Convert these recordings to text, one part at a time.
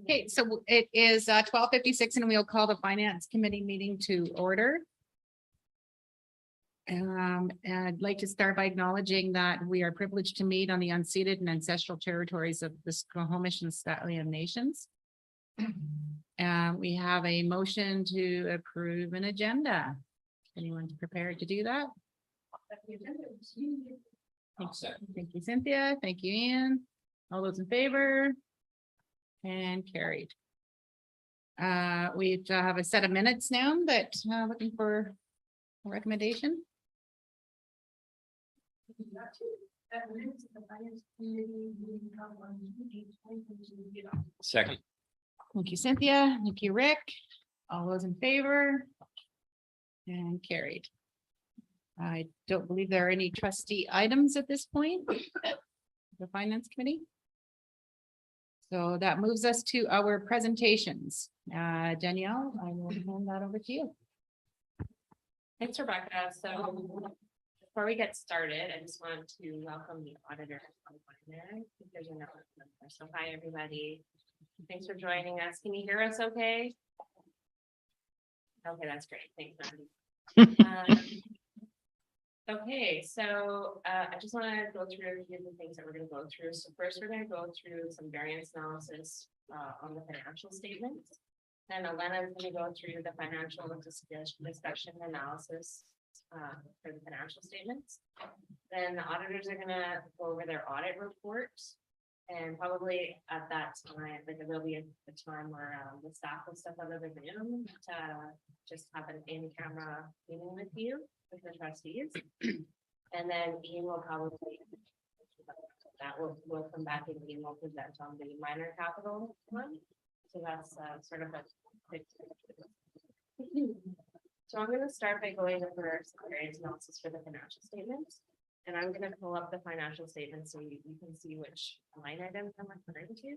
Okay, so it is 12:56 and we'll call the Finance Committee meeting to order. And I'd like to start by acknowledging that we are privileged to meet on the unceded and ancestral territories of the Squamish and St'át'imc nations. We have a motion to approve an agenda. Anyone prepared to do that? Thank you, Cynthia. Thank you, Ian. All those in favor? And carried. We have a set of minutes now, but looking for a recommendation. Second. Thank you, Cynthia. Thank you, Rick. All those in favor? And carried. I don't believe there are any trustee items at this point. The Finance Committee. So that moves us to our presentations. Danielle, I will hand that over to you. Thanks, Rebecca. So before we get started, I just want to welcome the auditor. So hi, everybody. Thanks for joining us. Can you hear us okay? Okay, that's great. Thanks, Mandy. Okay, so I just want to go through a few of the things that we're going to go through. So first, we're going to go through some variance analysis on the financial statements. Then Elena is going to go through the financial discussion analysis for the financial statements. Then the auditors are going to go over their audit reports. And probably at that time, like there will be a time where the staff will step out of the room to just have an in-camera meeting with you, with the trustees. And then Ian will probably, that will come back and Ian will present on the minor capital one. So that's sort of a quick. So I'm going to start by going over some variance analysis for the financial statements. And I'm going to pull up the financial statements so you can see which line items I'm referring to.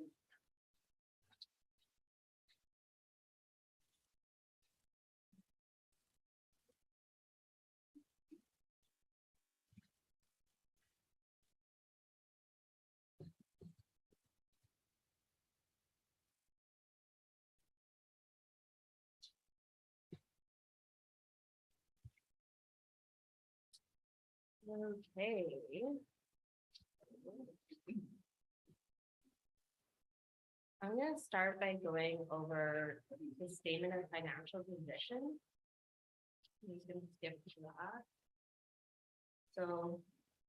Okay. I'm going to start by going over the statement of financial position. I'm just going to skip to that. So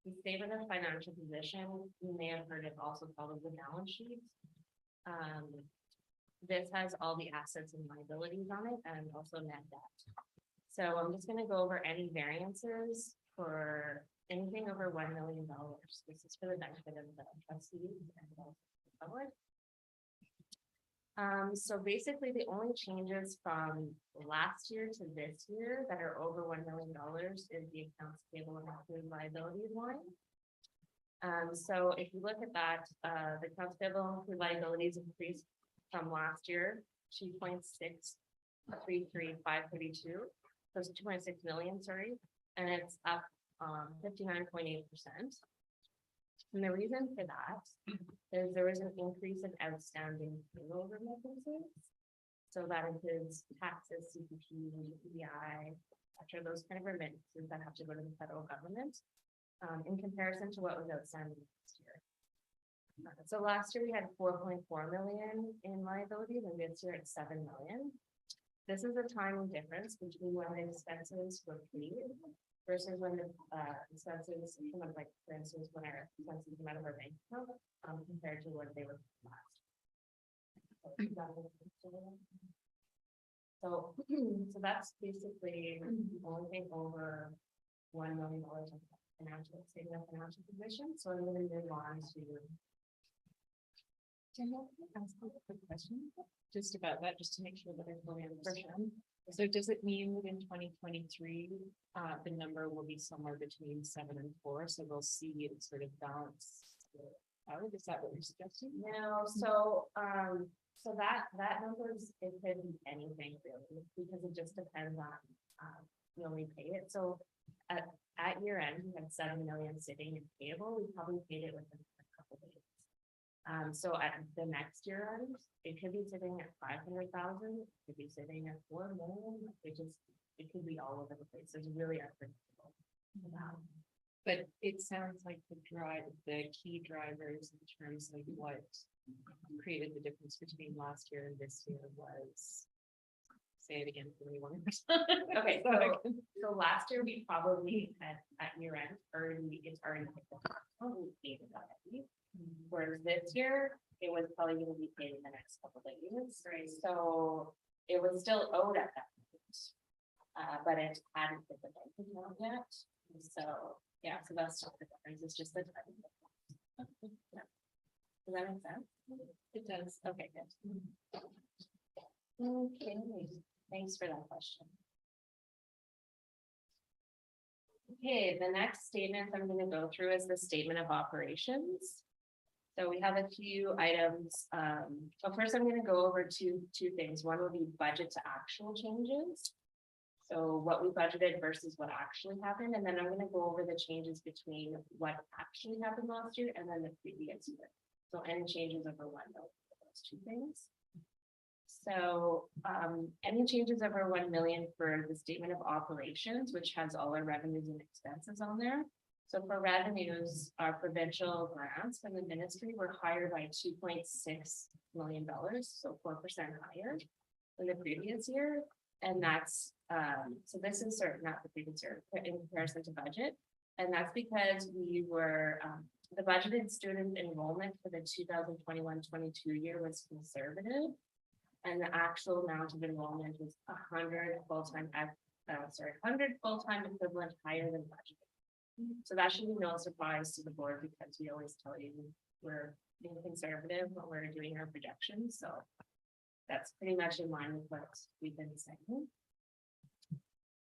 the statement of financial position, you may have heard it also called the balance sheet. This has all the assets and liabilities on it and also net debt. So I'm just going to go over any variances for anything over $1 million. This is for the benefit of the trustees and the public. So basically the only changes from last year to this year that are over $1 million is the accounts payable and accrued liabilities line. So if you look at that, the accounts payable and accrued liabilities increased from last year, 2.633532. So it's 2.6 million, sorry, and it's up 59.8%. And the reason for that is there was an increase in outstanding payroll remittances. So that includes taxes, CPP, PBI, etc. Those kind of remittances that have to go to the federal government in comparison to what was outstanding last year. So last year we had 4.4 million in liabilities, and this year it's 7 million. This is a timing difference between when the expenses were paid versus when the expenses come out, like for instance, when our expenses come out of our bank account compared to what they were last. So that's basically the only thing over $1 million of financial statement of financial position. So I'm going to move on to. Can I ask a quick question just about that, just to make sure that I fully understand? So does it mean that in 2023, the number will be somewhere between 7 and 4? So we'll see it sort of balance out. Is that what you're suggesting? No, so that number is, it could be anything really, because it just depends on we only pay it, so at year end, we had 7 million sitting in payable, we probably paid it within a couple days. So at the next year end, it could be sitting at 500,000, it could be sitting at 4 million, it could be all over the place, it's really unpredictable. But it sounds like the key drivers in terms of what created the difference between last year and this year was. Say it again for me one more time. Okay, so last year we probably had at year end it's already probably paid it already. Whereas this year, it was probably gonna be paid in the next couple of years, right? So it was still owed at that point. But it hadn't hit the bank account yet, so, yeah, so that's not the difference, it's just the time. Yeah. Does that make sense? It does. Okay, good. Okay, thanks for that question. Okay, the next statement I'm gonna go through is the statement of operations. So we have a few items. So first I'm gonna go over two things. One will be budget to actual changes. So what we budgeted versus what actually happened, and then I'm gonna go over the changes between what actually happened last year and then the previous year. So any changes over 1 million, those two things. So any changes over 1 million for the statement of operations, which has all our revenues and expenses on there. So for revenues, our provincial grants from the ministry were higher by $2.6 million, so 4% higher than the previous year. And that's, so this is not the previous year, in comparison to budget. And that's because we were, the budgeted student enrollment for the 2021-22 year was conservative. And the actual amount of enrollment was 100 full-time, 100 full-time equivalent higher than budgeted. So that should be no surprise to the board because we always tell you we're being conservative when we're doing our projections. So that's pretty much in line with what we've been saying.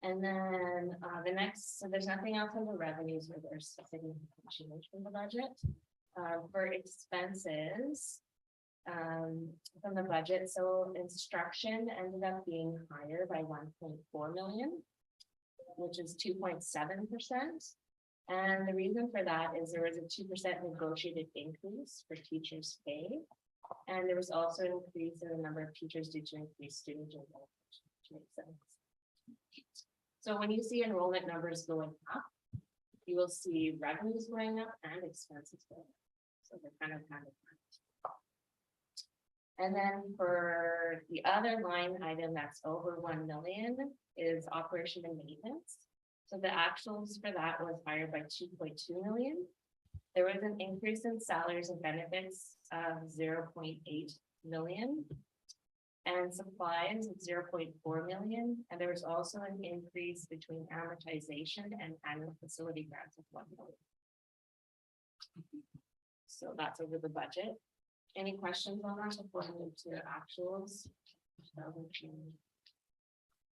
And then the next, so there's nothing else on the revenues where there's a significant change from the budget. For expenses from the budget, so instruction ended up being higher by 1.4 million, which is 2.7%. And the reason for that is there was a 2% negotiated increase for teachers' pay. And there was also an increase in the number of teachers due to increased student enrollment, which makes sense. So when you see enrollment numbers going up, you will see revenues going up and expenses going up. So they're kind of hand in hand. And then for the other line item that's over 1 million is operation and maintenance. So the actuals for that was higher by 2.2 million. There was an increase in salaries and benefits of 0.8 million. And supplies of 0.4 million. And there was also an increase between amortization and annual facility grants of 1 million. So that's over the budget. Any questions on that before we move to actuals?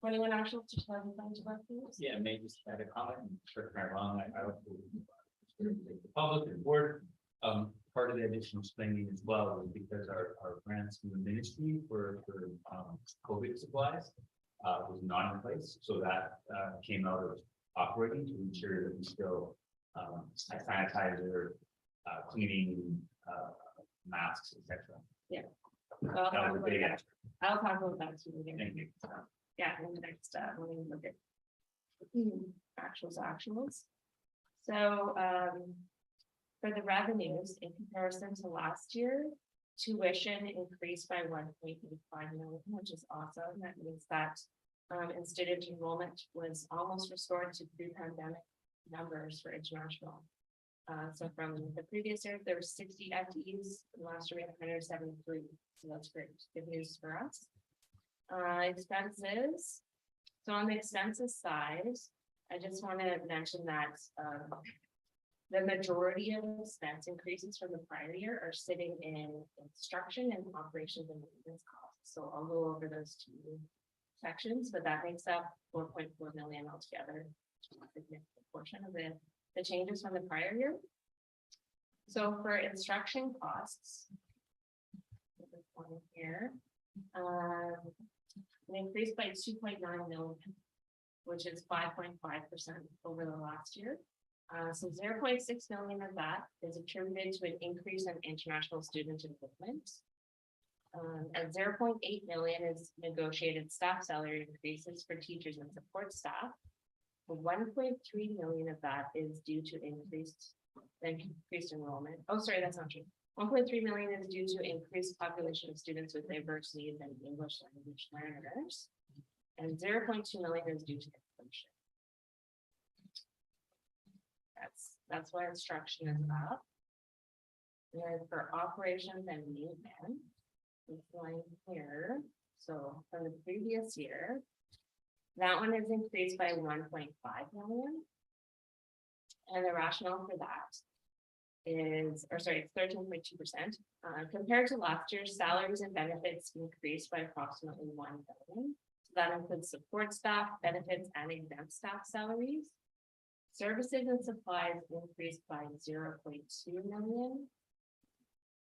21 actuals to 2022. Yeah, maybe just add a comment, correct me if I'm wrong, I would. The public and board, part of the additional spending as well was because our grants from the ministry for COVID supplies was not in place, so that came out of operating to ensure that we still sanitizer, cleaning, masks, etc. Yeah. That was a big extra. I'll talk about that too. Thank you. Yeah, in the next, when we look at actuals. So, for the revenues, in comparison to last year, tuition increased by 1.85 million, which is awesome. That means that, and student enrollment was almost restored to pre-pandemic numbers for international. So from the previous year, there were 60 FTEs, and last year we had 173, so that's great, good news for us. Expenses. So on the expenses side, I just want to mention that the majority of expense increases from the prior year are sitting in instruction and operations and maintenance costs. So I'll go over those two sections, but that makes up 4.4 million altogether, a significant portion of the changes from the prior year. So for instruction costs, this one here, it increased by 2.9 million. which is 5.5% over the last year. So 0.6 million of that is attributed to an increase in international student enrollment. And 0.8 million is negotiated staff salary increases for teachers and support staff. 1.3 million of that is due to increased enrollment. Oh, sorry, that's not true. 1.3 million is due to increased population of students with diverse needs and English language learners. And 0.2 million is due to inflation. That's what instruction is about. And then for operations and maintenance, it's line here. So from the previous year, that one is increased by 1.5 million. And the rationale for that is, or sorry, it's 13.2%. Compared to last year, salaries and benefits increased by approximately 1 million. So that includes support staff, benefits, and exempt staff salaries. Services and supplies increased by 0.2 million.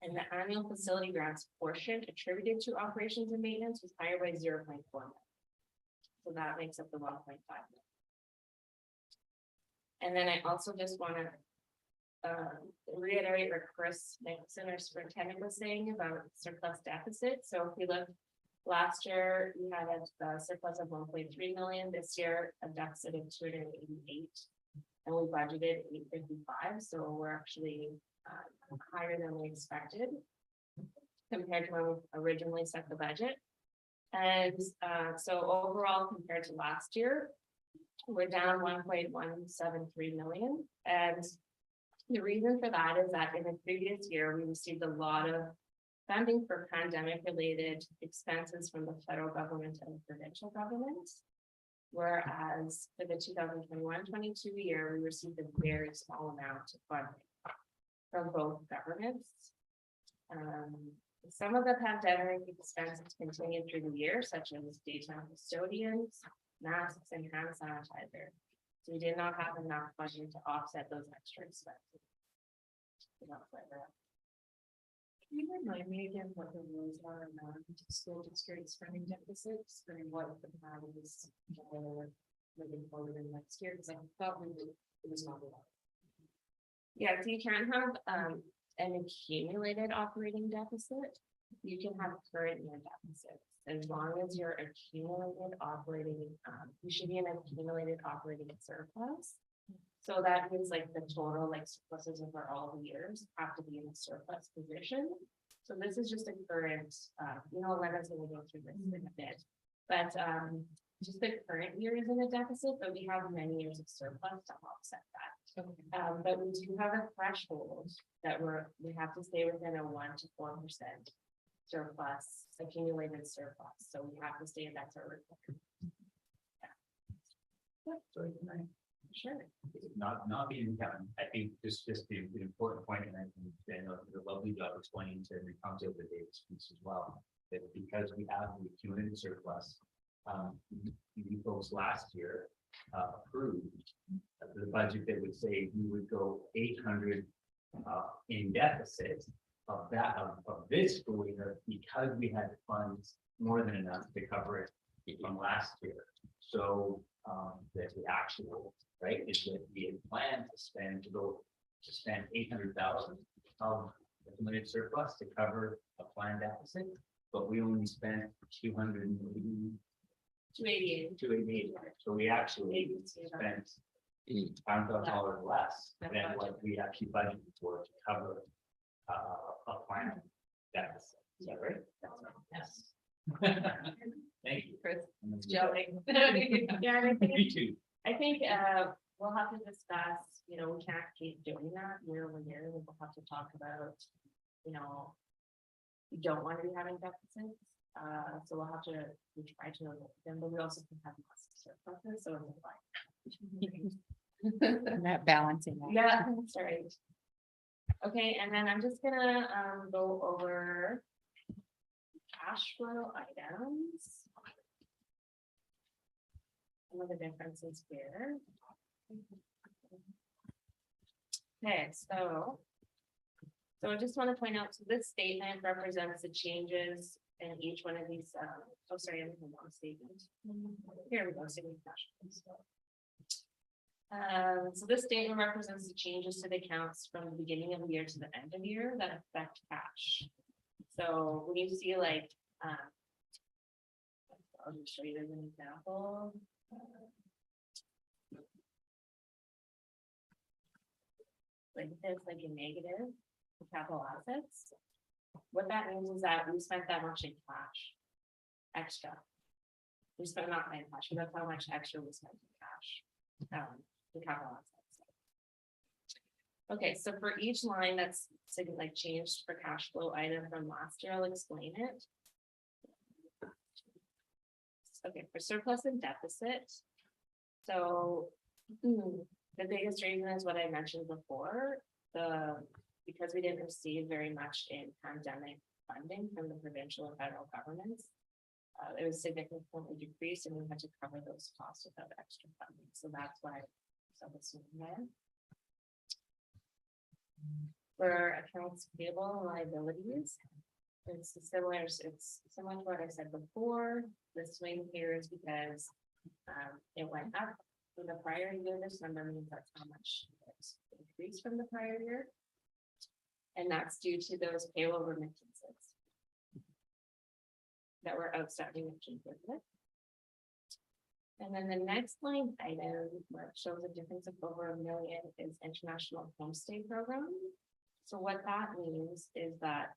And the annual facility grants portion attributed to operations and maintenance was higher by 0.4 million. So that makes up the 1.5 million. And then I also just want to reiterate what Chris Nixon, our superintendent, was saying about surplus deficit. So if we look last year, we had a surplus of 1.3 million. This year, a deficit of 288, and we budgeted 855. So we're actually higher than we expected compared to when we originally set the budget. And so overall, compared to last year, we're down 1.173 million. And the reason for that is that in the previous year, we received a lot of funding for pandemic related expenses from the federal government and provincial governments. Whereas for the 2021-22 year, we received a very small amount of funding from both governments. Some of the pandemic expenses continued through the year, such as daytime custodians, masks, and hand sanitizer. So we did not have enough budget to offset those extra expenses. Can you remind me again what the rules are around school district spending deficits and what the plan is moving forward in next year? Because I thought it was not a lot. Yeah, so you can't have an accumulated operating deficit. You can have current year deficits as long as you're accumulated operating. You should be an accumulated operating surplus. So that means like the total like surpluses over all the years have to be in a surplus position. So this is just a current, Lena's going to go through this in a bit, but just the current year is in a deficit, but we have many years of surplus to offset that. But we do have a threshold that we have to stay within a 1 to 4% surplus, accumulated surplus. So we have to stay in that sort of. Sorry, can I? Sure. Not being done, I think just the important point, and I think Daniel did a lovely job explaining to recounting the Davis piece as well, that because we have the accumulated surplus, you folks last year approved the budget that would say we would go 800 in deficit of that of this school year because we had funds more than enough to cover it from last year. So that the actual right is that we had planned to spend 800,000 of accumulated surplus to cover a planned deficit, but we only spent 288. So we actually spent $5,000 less than what we actually budgeted for to cover a planned deficit. Is that right? That's right. Yes. Thank you, Chris. Joey. Yeah, and I think Me too. we'll have to discuss, we can't keep doing that year over year. We'll have to talk about, we don't want to be having deficits. So we'll have to, we try to avoid them, but we also can have lots of surpluses, so it's fine. That balancing. act. Yeah, that's right. Okay, and then I'm just gonna go over cash flow items. Some of the differences here. Okay, so I just want to point out, so this statement represents the changes And each one of these, oh, sorry, I'm in the wrong statement. Here we go, statement of cash flows. So this statement represents the changes to the accounts from the beginning of the year to the end of the year that affect cash. So when you see like, I'll just show you as an example. Like this, like a negative for capital assets. What that means is that we spent that much in cash. Extra. We spent not in cash, but that's how much extra we spent in cash. The capital assets. Okay, so for each line that's like changed for cash flow item from last year, I'll explain it. Okay, for surplus and deficit. So the biggest reason is what I mentioned before, because we didn't receive very much in pandemic funding from the provincial and federal governments. It was significantly decreased and we had to cover those costs without extra funding. So that's why it's in there. For accounts payable and liabilities, it's similar to what I said before. The swing here is because it went up from the prior year. This number means that's how much it's increased from the prior year. And that's due to those payroll remittances that were outstanding at June 30th. And then the next line item, where it shows a difference of over $1 million, is international homestay program. So what that means is that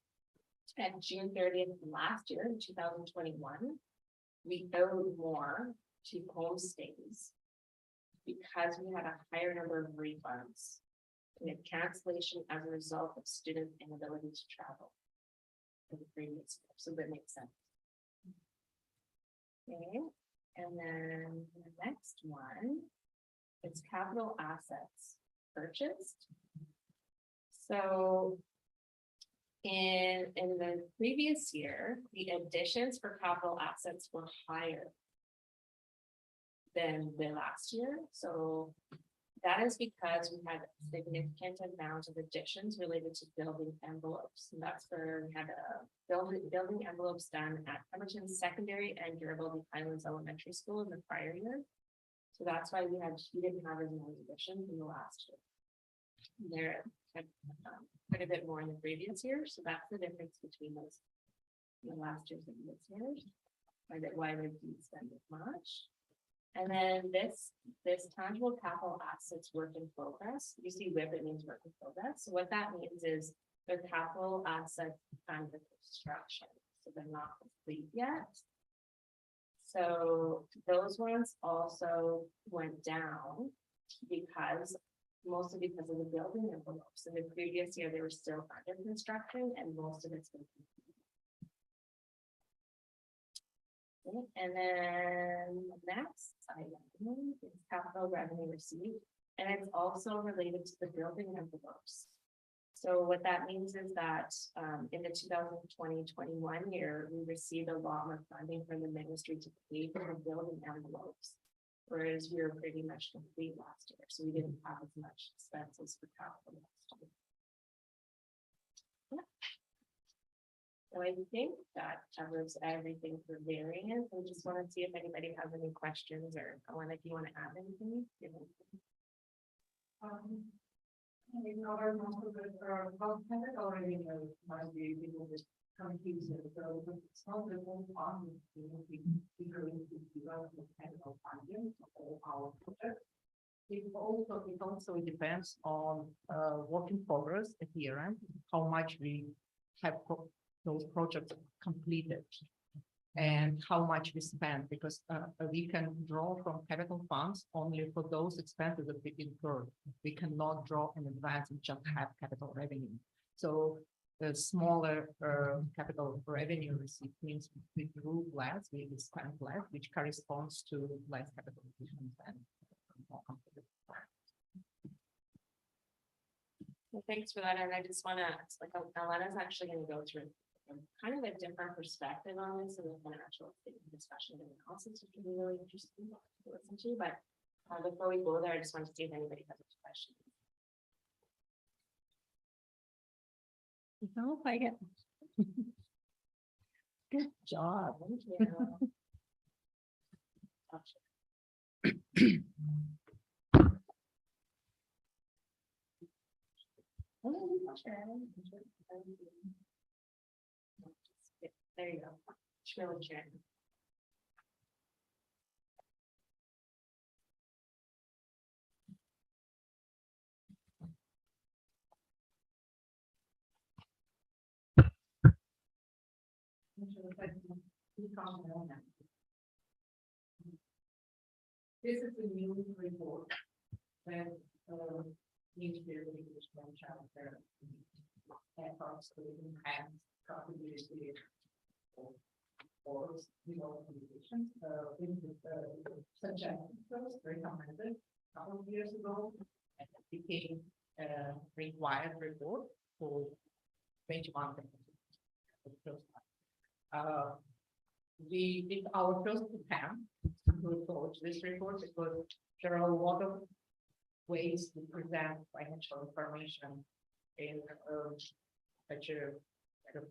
at June 30th last year, in 2021, we owed more to homestays because we had a higher number of refunds. We had cancellation as a result of student inability to travel for the previous year. So that makes sense. Okay, and then the next one is capital assets purchased. So in the previous year, the additions for capital assets were higher than the last year. So that is because we had a significant amount of additions related to building envelopes. And that's where we had a building envelopes done at Pemberton Secondary and Garibaldi Highlands Elementary School in the prior year. So that's why we didn't have as many additions in the last year. There had quite a bit more in the previous year. So that's the difference between those the last year's and this year's. Why we didn't spend as much. And then this tangible capital assets work in progress. You see WIP, it means work in progress. So what that means is the capital assets under construction. So they're not complete yet. So those ones also went down mostly because of the building envelopes. In the previous year, they were still under construction and most of it's been completed. And then the next item is capital revenue received, and it's also related to the building envelopes. So what that means is that in the 2020-21 year, we received a lot more funding from the ministry to pay for the building envelopes, whereas we were pretty much complete last year, so we didn't have as much expenses for capital last year. So I think that covers everything for variance. I just want to see if anybody has any questions or if you want to add anything. We covered most of it, well, kind of already know, might be people just confused it, so it's not the whole fund, we going to develop the technical funding for all our projects. It also depends on work in progress at the year end, how much we have those projects completed and how much we spend, because we can draw from capital funds only for those expenses that we incurred. We cannot draw in advance and just have capital revenue. So the smaller capital revenue receipt means we drew less, we spend less, which corresponds to less capital efficiency and more competitive. Well, thanks for that. And I just want to, like, Alana's actually going to go through kind of a different perspective on this in the financial discussion and analysis, which can be really interesting to listen to. But before we go there, I just want to see if anybody has any questions. No, I get. Good job. Thank you. There you go. Children. This is the new report that, needs to be released from chapter. And also have contributed to it. Or, communications, in the, suggestions, recommended a couple of years ago. And it became, required report for benchmarking. We did our first attempt to approach this report because there are a lot of ways to present financial information in such a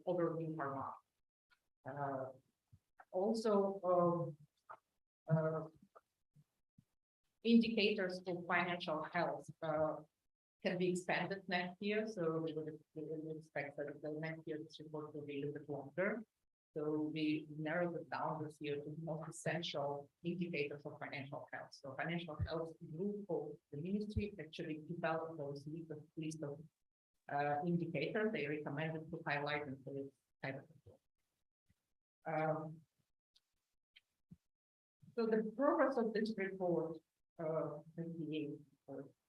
overview format. Also, indicators for financial health can be expanded next year, so we would expect that the next year this report will be a little bit longer. So we narrowed it down this year to the most essential indicators of financial health. So financial health group of the ministry actually developed those list of indicators they recommended to highlight in this type of report. So the purpose of this report,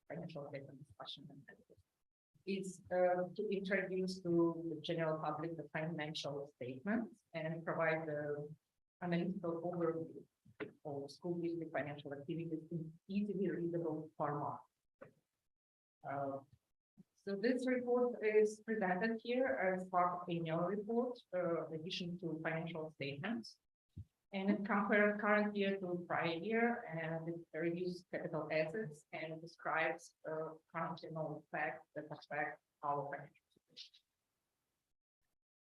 financial data discussion is to introduce to the general public the financial statements and provide the analytical overview of school district financial activities in easily readable format. So this report is presented here as part of annual report, in addition to financial statements. And it compares current year to prior year, and it reviews capital assets and describes currently known facts that affect our financial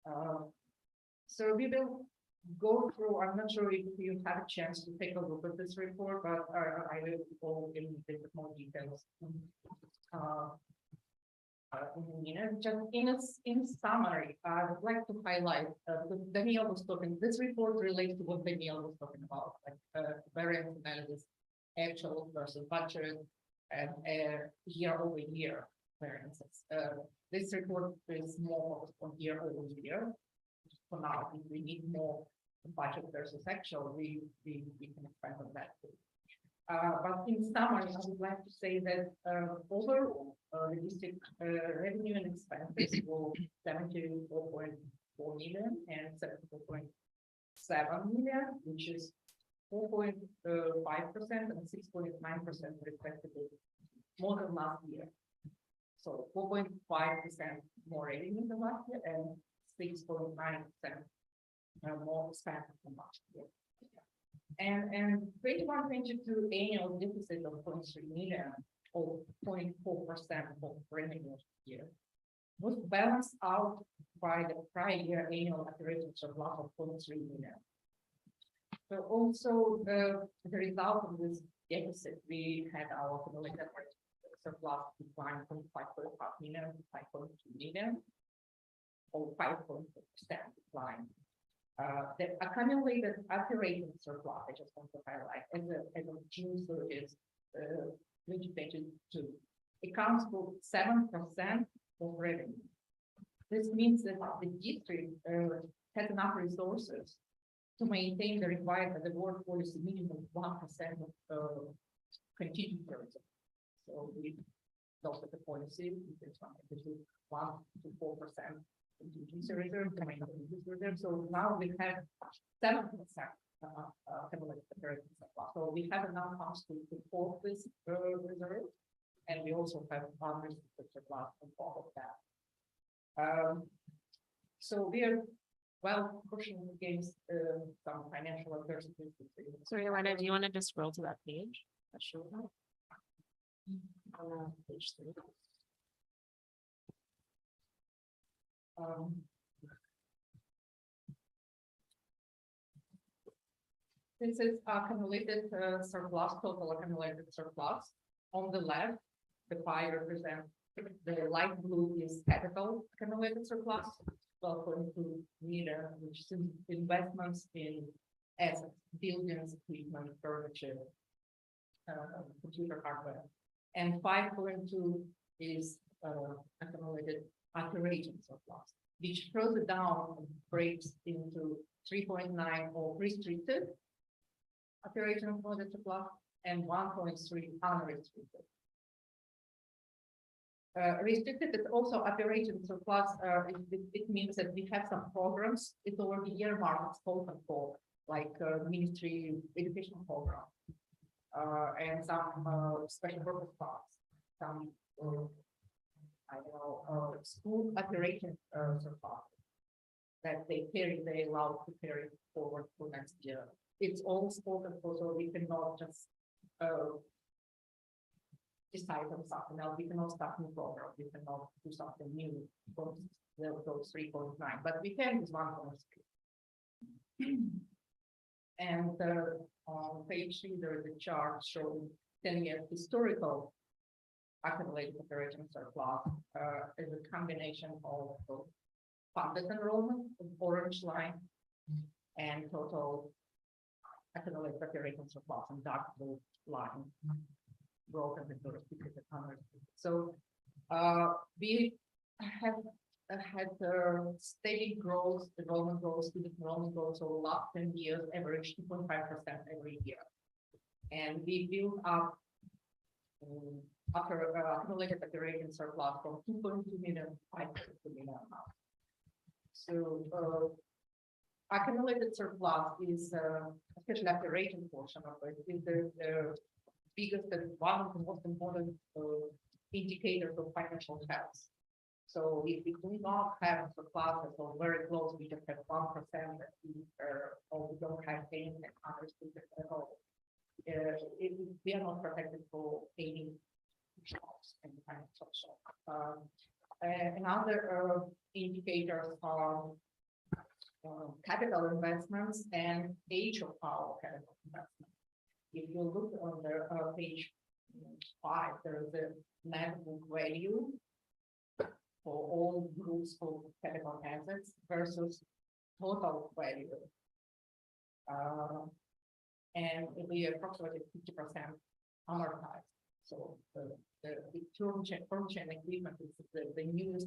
situation. So we will go through. I'm not sure if you had a chance to take a look at this report, but I will go in a bit more details. Just in summary, I would like to highlight what Daniel was talking. This report relates to what Daniel was talking about, like variance analysis, actual versus budget, and year-over-year variances. This report is more focused on year-over-year. For now, if we need more budget versus actual, we can expand on that too. But in summary, I would like to say that overall, the district revenue and expenses were 74.4 million and 74.7 million, which is 4.5% and 6.9% respectively, more than last year. So 4.5% more revenue than last year and 6.9% more spent than last year. And 21-22 annual deficit of 0.3 million or 0.4% of revenue year was balanced out by the prior year annual operating surplus of 0.3 million. So also the result of this deficit, we had our accumulated surplus decline from 5.5 million to 5.2 million, or 5.4% decline. The accumulated operating surplus, I just want to highlight, as of June 30th, 2022, accounts for 7% of revenue. This means that the district has enough resources to maintain the required the board policy minimum 1% of contingent reserve. So we looked at the policy, it's 1 to 4%. Contingency reserve, reserve. So now we have 7% so we have enough funds to support this reserve, and we also have unrestricted surplus on top of that. So we are well pushing against some financial adversities. So Joanna, do you want to just scroll to that page? Sure. Page 3. This is accumulated surplus, total accumulated surplus. On the left, the pie represents, the light blue is capital accumulated surplus. 12.2 meter, which is investments in assets, buildings, equipment, furniture, computer hardware. And 5.2 is accumulated operating surplus, which further down breaks into 3.9 of restricted operating for surplus and 1.3 unrestricted. Restricted is also operating surplus. It means that we have some programs. It's already earmarked spoken for, like ministry education program, and some special purpose funds, some I don't know school operating surplus that they allowed to carry forward for next year. It's all spoken for, so we cannot just decide on something else. We cannot start new program. We cannot do something new from those 3.9, but we can use 1.3. And on page 3, there is a chart showing 10-year historical accumulated operating surplus as a combination of funded enrollment, the orange line, and total accumulated operating surplus and dark blue line. Broken the first because of Congress. So we have had steady growth, enrollment growth, student enrollment growth over the last 10 years, average 2.5% every year. And we built up after accumulated operating surplus from 2.2 million to 5.2 million now. So accumulated surplus is especially operating portion of it is the biggest and one of the most important indicators of financial health. So if we do not have surplus or very close, we just have 1% that or we don't have any unrestricted at all. We are not protected for any shocks and financial shock. Another indicators are capital investments and age of our capital investment. If you look on the page 5, there is a net book value for all groups of capital assets versus total value. And it will be approximately 50% amortized. So the furniture and equipment is the newest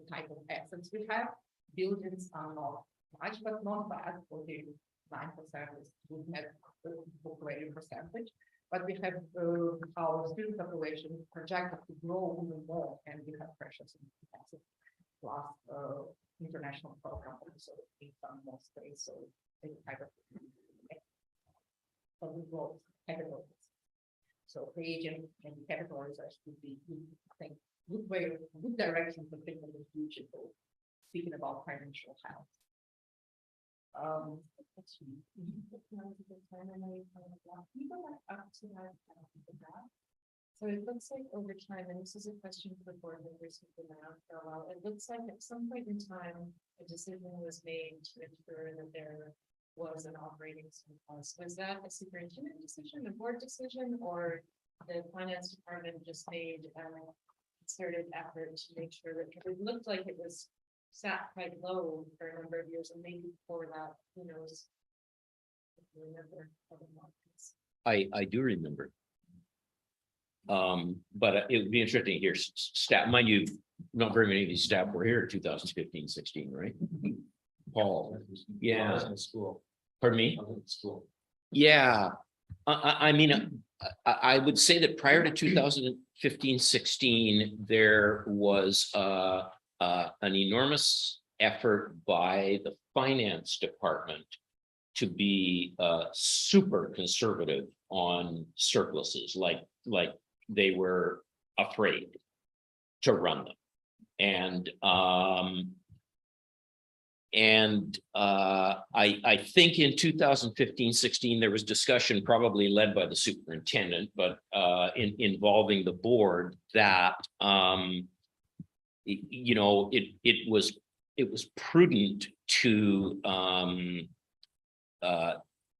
type of assets we have. Buildings are not much, but not bad. 49% is good net book value percentage. But we have our student population projected to grow even more, and we have pressures in assets plus international program also in some more space. So it's kind of the growth capital. So creating and capital research would be, I think, good direction to think in the future for speaking about financial health. So it looks like over time, and this is a question for board members who've been around for a while, it looks like at some point in time, a decision was made to ensure that there was an operating surplus. Was that a superintendent decision, a board decision, or the finance department just made a concerted effort to make sure that, because it looked like it was sat quite low for a number of years, and maybe before that, who knows? If you remember other markets. I do remember. But it would be interesting to hear staff, mind you, not very many of these staff were here in 2015-16, right? Paul, yeah. I was in school. Pardon me? I was in school. Yeah, I mean, I would say that prior to 2015-16, there was an enormous effort by the finance department to be super conservative on surpluses, like they were afraid to run them. And I think in 2015-16, there was discussion probably led by the superintendent, but involving the board that, you know, it was prudent to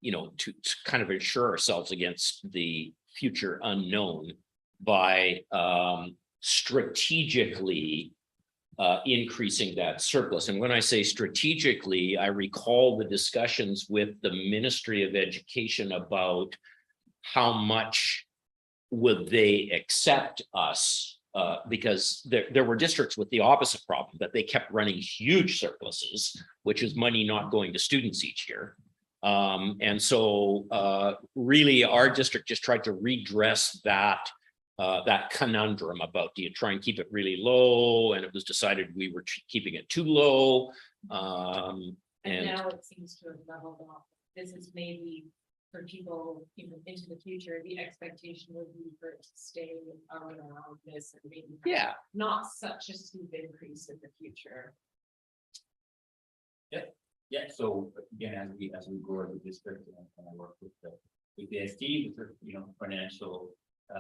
to kind of assure ourselves against the future unknown by strategically increasing that surplus. And when I say strategically, I recall the discussions with the Ministry of Education about how much would they accept us, because there were districts with the opposite problem, that they kept running huge surpluses, which is money not going to students each year. And so really our district just tried to redress that conundrum about, do you try and keep it really low? And it was decided we were keeping it too low. And And now it seems to have leveled off. This is maybe for people, into the future, the expectation would be for it to stay around this and maybe. yeah, Not such a steep increase in the future. Yeah, so again, as we grow the district and I work with the SD, with financial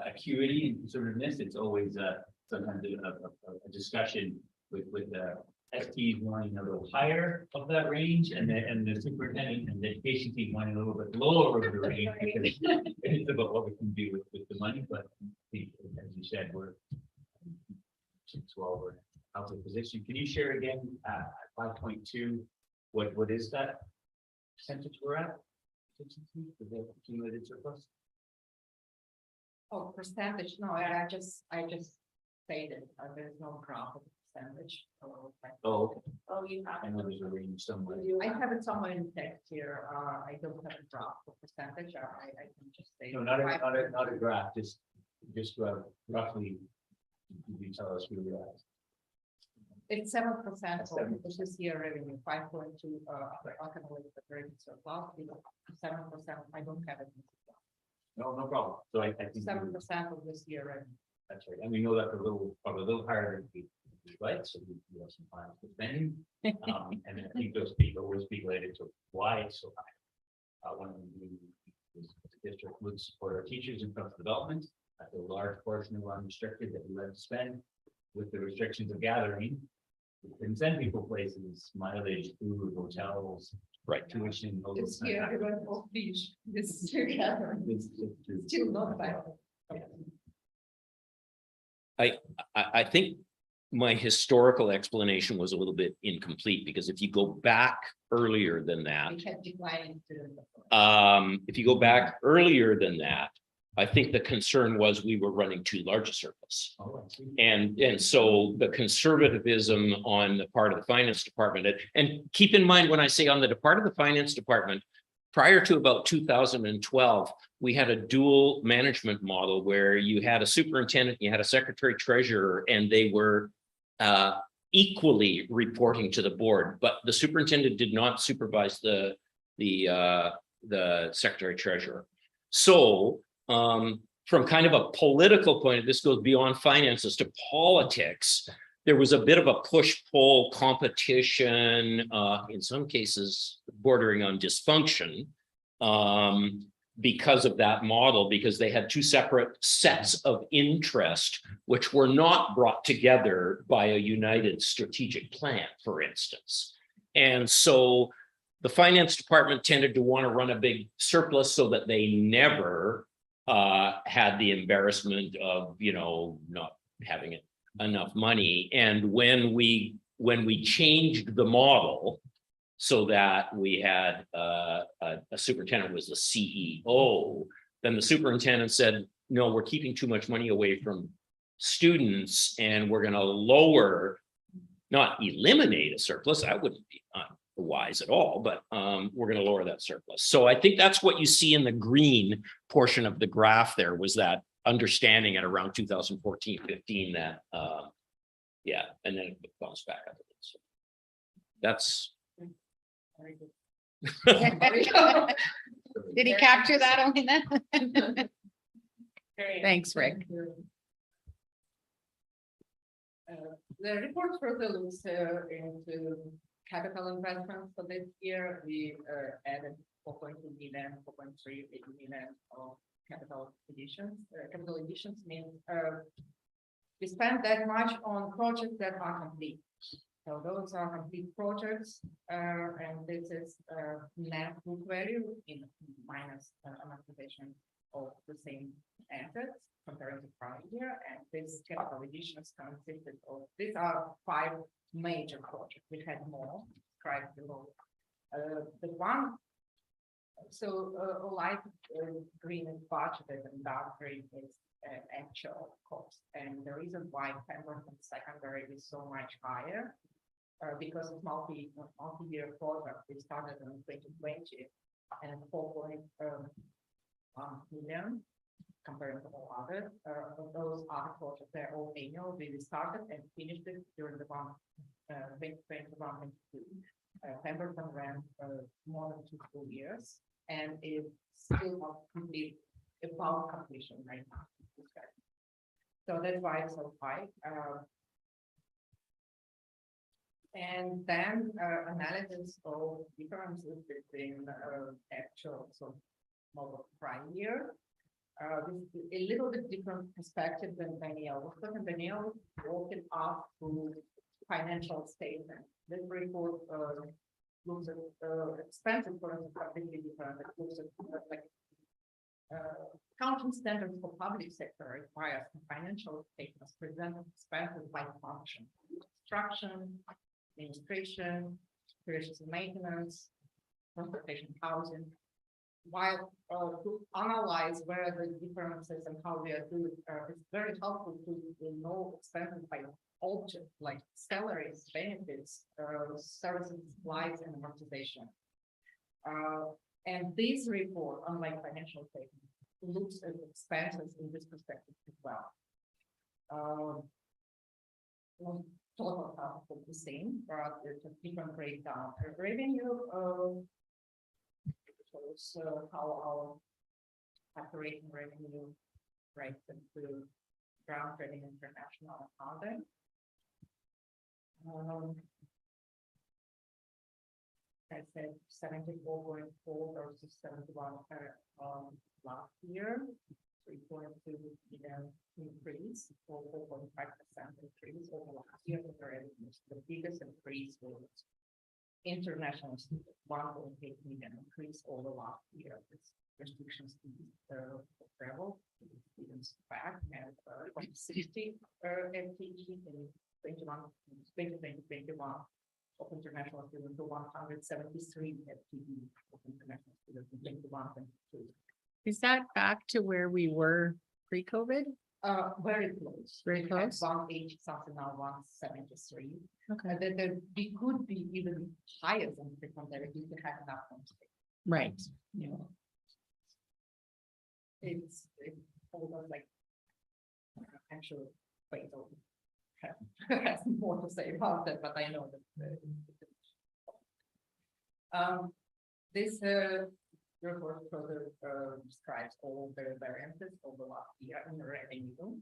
acuity and conservativeness, it's always sometimes a discussion with the STs wanting a little higher of that range, and the superintendent and the education team wanting a little bit lower of the range, because it's about what we can do with the money. But I think, as you said, we're out of position. Can you share again 5.2? What is that percentage we're at? For the accumulated surplus? Oh, percentage, no, I just stated, there's no graph of percentage. Oh, okay. Oh, you have. I know there's a range somewhere. I have it somewhere in text here, I don't have a graph for percentage, I can just say. No, not a graph, just roughly. You tell us where we're at. It's 7% of 7%. this year revenue, 5.2, accumulated operating surplus, 7%, I don't have it. No problem. So I think 7% of this year revenue. that's right, and we know that probably a little higher than we like, so we have some plans for spending. And then I think those people will speak later to why it's so high. One of them is the district would support our teachers in professional development. A large portion of unrestricted that we let spend with the restrictions of gathering. We can send people places, mileage, food, hotels, right. tuition. all This those year, kind of we went off beach, this year gathering, things. still not bad. I think my historical explanation was a little bit incomplete, because if you go back earlier than that, We had declining to. if you go back earlier than that, I think the concern was we were running too large a surplus. Oh, I see. And so the conservatism on the part of the finance department, and keep in mind, when I say on the part of the finance department, prior to about 2012, we had a dual management model where you had a superintendent, you had a secretary treasurer, and they were equally reporting to the board, but the superintendent did not supervise the secretary treasurer. So from kind of a political point, this goes beyond finances to politics. There was a bit of a push-pull competition, in some cases bordering on dysfunction, because of that model, because they had two separate sets of interest, which were not brought together by a united strategic plan, for instance. And so the finance department tended to want to run a big surplus so that they never had the embarrassment of, not having enough money. And when we changed the model so that we had a superintendent was the CEO, then the superintendent said, no, we're keeping too much money away from students, and we're going to lower, not eliminate a surplus. That wouldn't be wise at all, but we're going to lower that surplus. So I think that's what you see in the green portion of the graph. There was that understanding at around 2014-15 that yeah, and then it bounced back up. So that's Very good. Did he capture that only then? Very Thanks, Rick. The report further looks into capital investments for this year. We added 4.2 million, 4.3 million of capital additions. Capital additions means we spent that much on projects that are complete. So those are complete projects, and this is net book value in minus amortization of the same assets compared to prior year, and this capital additions consisted of, these are 5 major projects. We had more described below. The one, so light green is budgeted and dark green is actual cost, and the reason why Pemberton secondary is so much higher because of multi-year project. We started in 2020 and 4.1 million compared to all others. Those other projects, they're all annual. We started and finished it during the 2021-22. Pemberton ran more than 2 full years, and it's still not complete, about completion right now. So that's why it's so high. And then analysis of differences between actual, so model prior year. This is a little bit different perspective than Danielle was talking. Danielle walked it up to financial statement. This report looks at expenses for us completely different. It looks at like accounting standards for public sector requires financial statements present expenses by function, construction, administration, operations and maintenance, transportation, housing. While to analyze where the differences and how we are doing, it's very helpful to know expenses by object like salaries, benefits, services, supplies, and amortization. And this report, unlike financial statement, looks at expenses in this perspective as well. Total cost is the same, but there's a different breakdown. Revenue shows how our operating revenue breaks into ground trading, international, and other. I said 74.4 versus 71 last year, 3.2 million increase, or 4.5% increase over last year. The biggest increase was international students, 1.8 million increase over last year. With restrictions to travel, students back and from 60 FTE in 2021 of international students to 173 FTE of international students in 2021-22. Is that back to where we were pre-COVID? Very close. Very close? 180 something now, 173. Okay. We could be even higher than pre-pandemic if we had enough homestay. Right. You know, it's almost like actually wait, has more to say about that, but I know that this report further describes all the variances over last year in revenue.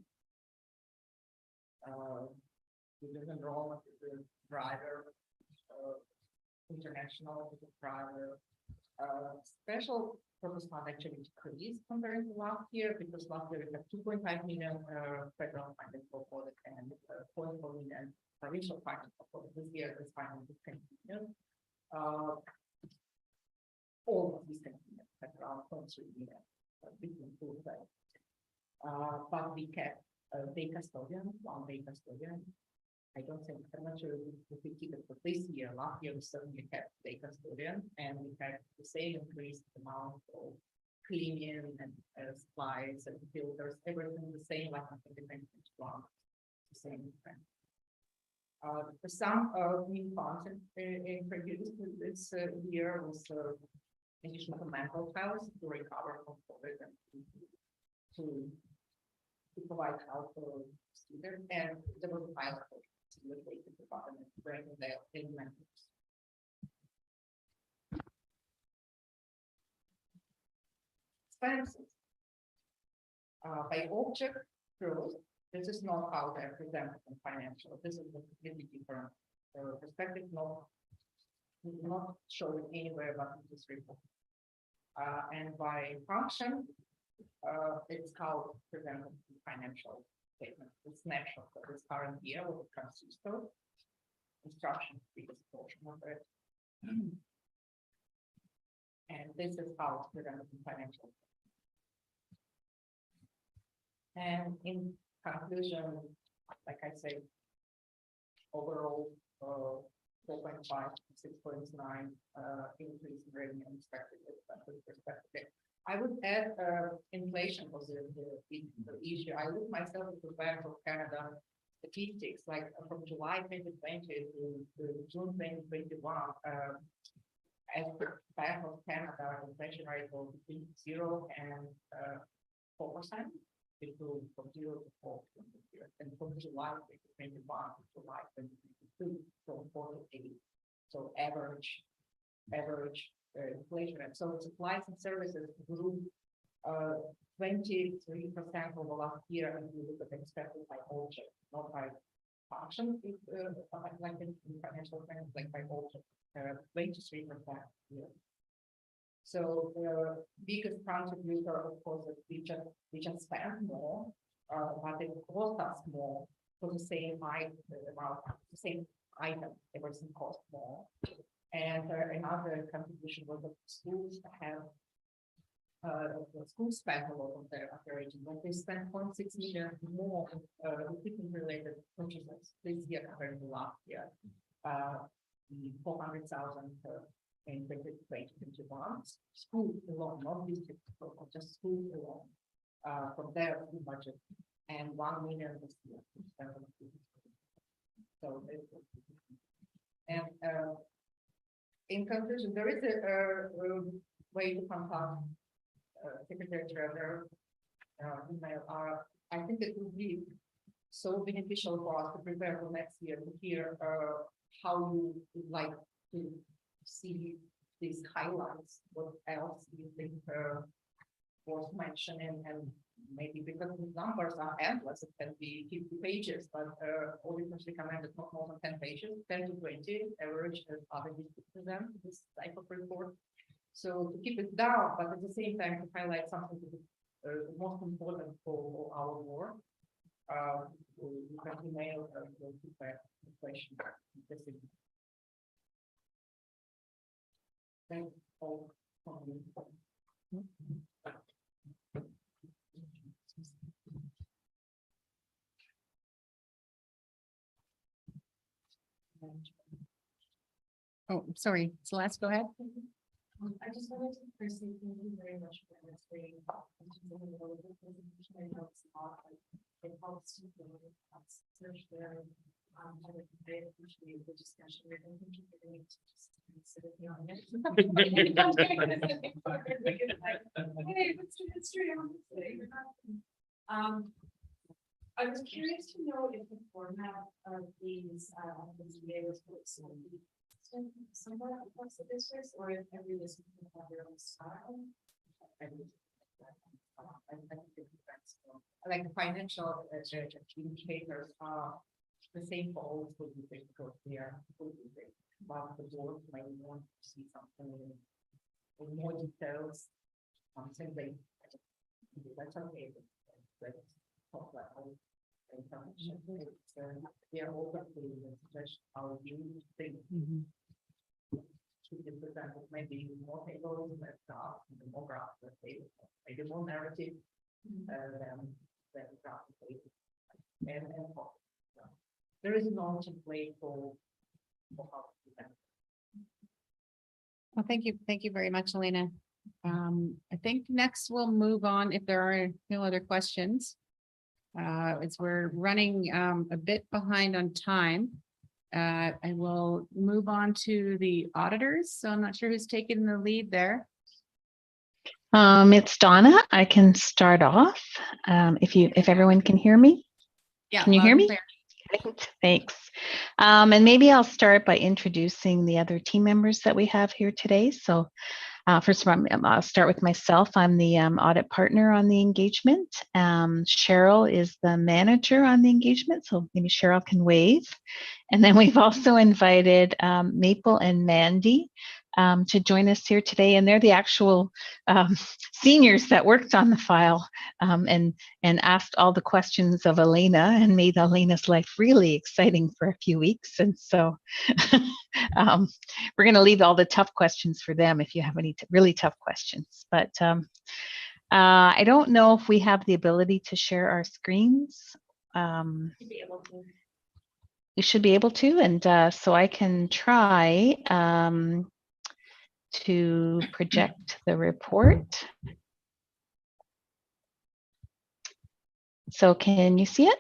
The enrollment is the driver, international is the driver. Special purpose fund actually decreased compared to last year because last year we had 2.5 million federal funding for product and 0.4 million provincial funding for product. This year is funding is 10 million. All of these 10 million, that's around 0.3 million. We can prove that. But we kept day custodian, 1 day custodian. I don't think, I'm not sure if we keep it for this year. Last year we certainly kept day custodian, and we had the same increased amount of cleaning and supplies and filters, everything the same like in 2021, the same trend. Some new funds introduced this year was additional mental health to recover from COVID and to provide help for students, and there was a pilot with the department bringing their mentors. Expenses by object growth. This is not how they're presented in financial. This is a completely different perspective, not shown anywhere but in this report. And by function, it's how presented in financial statement. The snapshot of this current year what it consists of. construction biggest portion of it. And this is how it's presented in financial. And in conclusion, like I say, overall, 4.5, 6.9, increase in revenue expected. I would add inflation was the issue. I look myself at the Bank of Canada statistics, like from July 2020 to June 2021, as the Bank of Canada inflation rate was between 0 and 4%. It grew from 0 to 4, and from July 2021 to July 2022, from 4 to 8. So average inflation rate. So supplies and services grew 23% over last year, and we look at expected by object, not by function, like in financial terms, like by object, 23% year. So the biggest contributor, of course, is we just spend more, but it costs us more for the same amount, the same item, everything costs more. And another contribution was that schools have the schools spend a lot of their operating, but they spend 0.6 million more equipment related purchases this year compared to last year. 400,000 in 2021. School alone, not district, just school alone, from their budget, and 1 million this year. So, and in conclusion, there is a way to contact Secretary Treasurer email. I think it would be so beneficial for us to prepare for next year to hear how you would like to see these highlights. What else do you think worth mentioning? And maybe because the numbers are endless, it can be 50 pages, but auditors recommended not more than 10 pages, 10 to 20 average as other districts present this type of report. So to keep it down, but at the same time to highlight something that is most important for our work. You can email the feedback question. Thank you all for Oh, sorry, Celeste, go ahead. I just wanted to first say thank you very much for this very it helps to search there. I appreciate the discussion. I don't think you really need to just sit here on it. Hey, let's do history on this thing. I was curious to know if the format of these videos was somewhat across the districts, or if every district can have their own style. like the financial indicators are the same for all schools because they are but the board might want to see something in more details, something they that's okay. Let's talk about all information. They are open to suggest how you think should be presented, maybe more tables, less graphs, more graphs, maybe more narrative than graphic pages. And there is no template for how to present. Well, thank you very much, Elena. I think next we'll move on if there are no other questions. As we're running a bit behind on time, I will move on to the auditors. So I'm not sure who's taking the lead there. It's Donna. I can start off if everyone can hear me. Yeah, Can you hear loud me? and clear. Thanks. And maybe I'll start by introducing the other team members that we have here today. So first of all, I'll start with myself. I'm the audit partner on the engagement. Cheryl is the manager on the engagement. So maybe Cheryl can wave. And then we've also invited Maple and Mandy to join us here today. And they're the actual seniors that worked on the file and asked all the questions of Elena and made Elena's life really exciting for a few weeks. And so we're going to leave all the tough questions for them if you have any really tough questions. But I don't know if we have the ability to share our screens. Should be able to. We should be able to, and so I can try to project the report. So can you see it?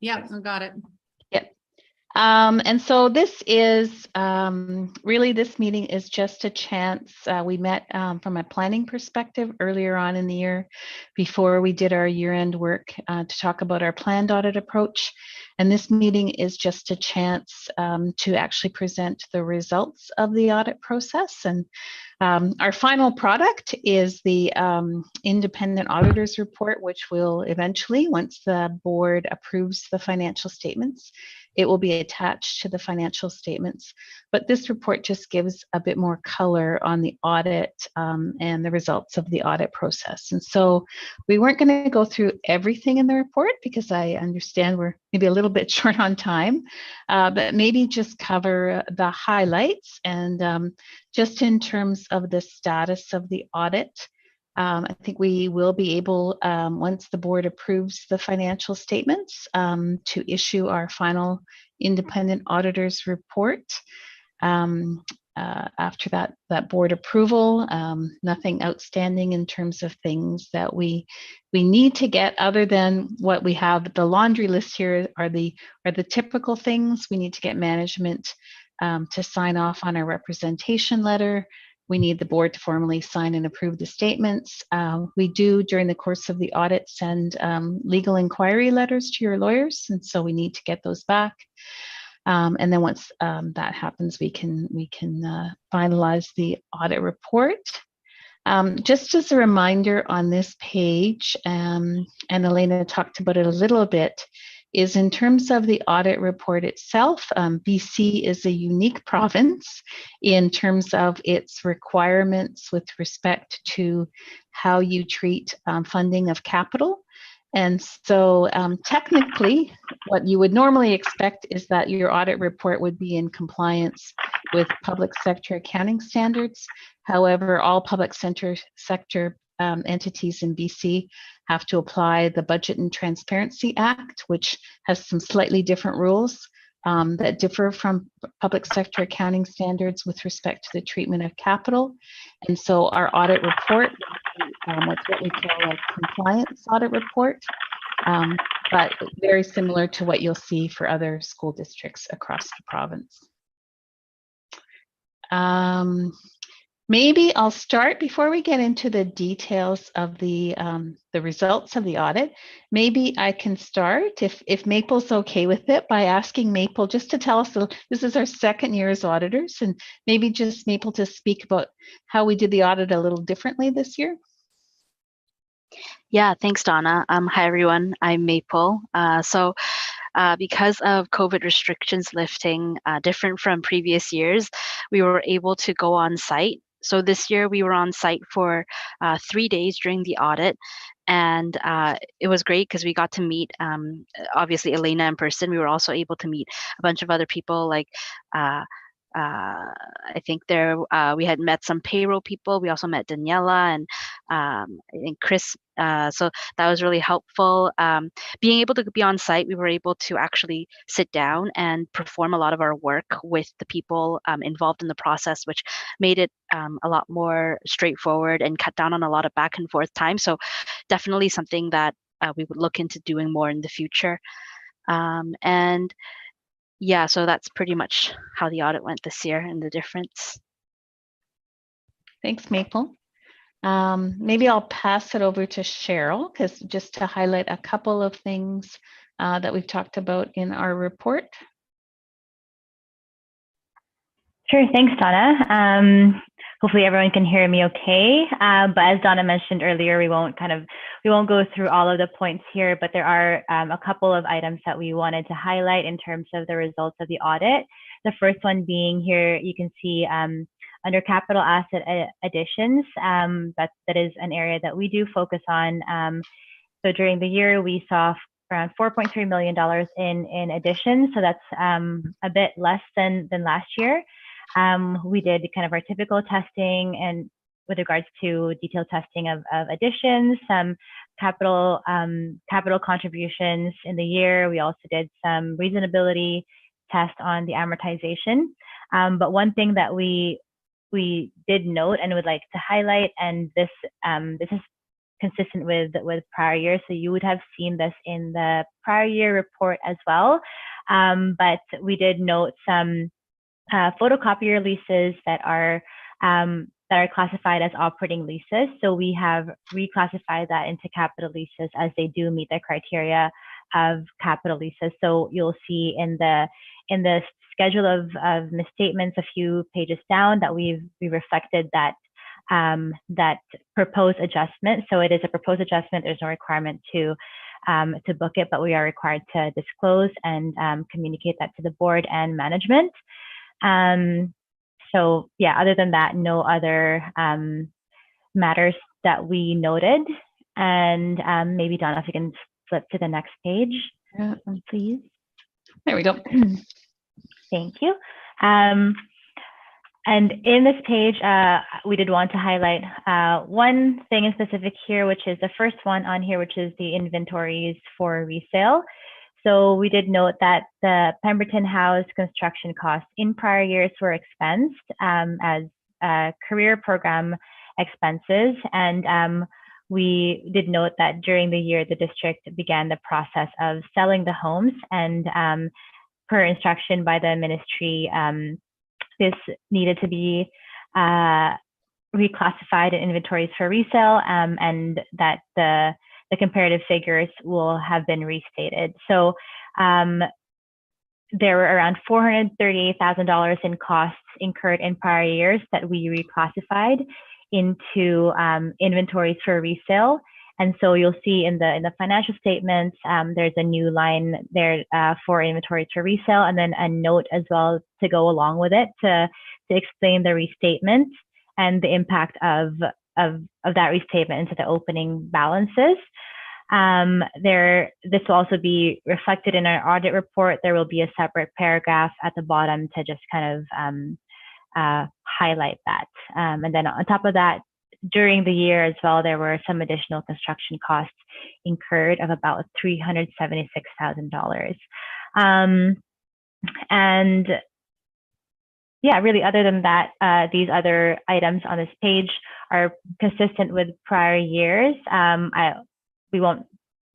Yeah, I got it. Yep. And so this is really, this meeting is just a chance. We met from a planning perspective earlier on in the year before we did our year-end work to talk about our planned audit approach. And this meeting is just a chance to actually present the results of the audit process. And our final product is the independent auditor's report, which will eventually, once the board approves the financial statements, it will be attached to the financial statements. But this report just gives a bit more color on the audit and the results of the audit process. And so we weren't going to go through everything in the report because I understand we're maybe a little bit short on time, but maybe just cover the highlights and just in terms of the status of the audit. I think we will be able, once the board approves the financial statements, to issue our final independent auditor's report. After that board approval, nothing outstanding in terms of things that we need to get other than what we have. The laundry list here are the typical things. We need to get management to sign off on our representation letter. We need the board to formally sign and approve the statements. We do, during the course of the audit, send legal inquiry letters to your lawyers, and so we need to get those back. And then once that happens, we can finalize the audit report. Just as a reminder on this page, and Elena talked about it a little bit, is in terms of the audit report itself, BC is a unique province in terms of its requirements with respect to how you treat funding of capital. And so technically, what you would normally expect is that your audit report would be in compliance with public sector accounting standards. However, all public sector entities in BC have to apply the Budget and Transparency Act, which has some slightly different rules that differ from public sector accounting standards with respect to the treatment of capital. And so our audit report, what's what we call a compliance audit report, but very similar to what you'll see for other school districts across the province. Maybe I'll start before we get into the details of the results of the audit. Maybe I can start, if Maple's okay with it, by asking Maple just to tell us, this is our second year as auditors, and maybe just Maple to speak about how we did the audit a little differently this year. Yeah, thanks, Donna. Hi, everyone. I'm Maple. Because of COVID restrictions lifting, different from previous years, we were able to go on site. So this year we were on site for 3 days during the audit, and it was great because we got to meet, obviously, Elena in person. We were also able to meet a bunch of other people, like I think we had met some payroll people. We also met Daniela and I think Chris. So that was really helpful. Being able to be on site, we were able to actually sit down and perform a lot of our work with the people involved in the process, which made it a lot more straightforward and cut down on a lot of back and forth time. So definitely something that we would look into doing more in the future. And yeah, so that's pretty much how the audit went this year and the difference. Thanks, Maple. Maybe I'll pass it over to Cheryl, because just to highlight a couple of things that we've talked about in our report. Sure, thanks, Donna. Hopefully everyone can hear me okay. But as Donna mentioned earlier, we won't go through all of the points here, but there are a couple of items that we wanted to highlight in terms of the results of the audit. The first one being here, you can see under capital asset additions, that is an area that we do focus on. So during the year, we saw around $4.3 million in additions. So that's a bit less than last year. We did kind of our typical testing and with regards to detailed testing of additions, some capital contributions in the year. We also did some reasonability test on the amortization. But one thing that we did note and would like to highlight, and this is consistent with prior years, so you would have seen this in the prior year report as well. But we did note some photocopier leases that are classified as operating leases. So we have reclassified that into capital leases as they do meet the criteria of capital leases. So you'll see in the schedule of misstatements a few pages down that we reflected that proposed adjustment. So it is a proposed adjustment. There's no requirement to book it, but we are required to disclose and communicate that to the board and management. So yeah, other than that, no other matters that we noted. And maybe Donna, if you can flip to the next page, please. There we go. Thank you. And in this page, we did want to highlight one thing in specific here, which is the first one on here, which is the inventories for resale. So we did note that the Pemberton House construction costs in prior years were expensed as career program expenses. And we did note that during the year, the district began the process of selling the homes, and per instruction by the ministry, this needed to be reclassified in inventories for resale, and that the comparative figures will have been restated. So there were around $438,000 in costs incurred in prior years that we reclassified into inventories for resale. And so you'll see in the financial statements, there's a new line there for inventories for resale, and then a note as well to go along with it to explain the restatement and the impact of that restatement into the opening balances. This will also be reflected in our audit report. There will be a separate paragraph at the bottom to just kind of highlight that. And then on top of that, during the year as well, there were some additional construction costs incurred of about $376,000. And yeah, really, other than that, these other items on this page are consistent with prior years. We won't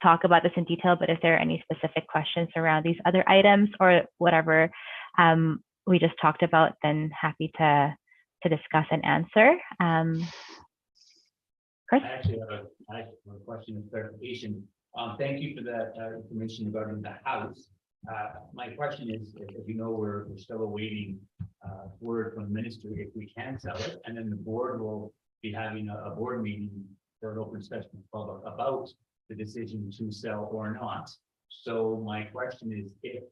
talk about this in detail, but if there are any specific questions around these other items or whatever we just talked about, then happy to discuss and answer. Chris? I actually have a question of clarification. Thank you for that information regarding the house. My question is, as you know, we're still awaiting word from the ministry if we can sell it, and then the board will be having a board meeting for an open session about the decision to sell or not. So my question is, if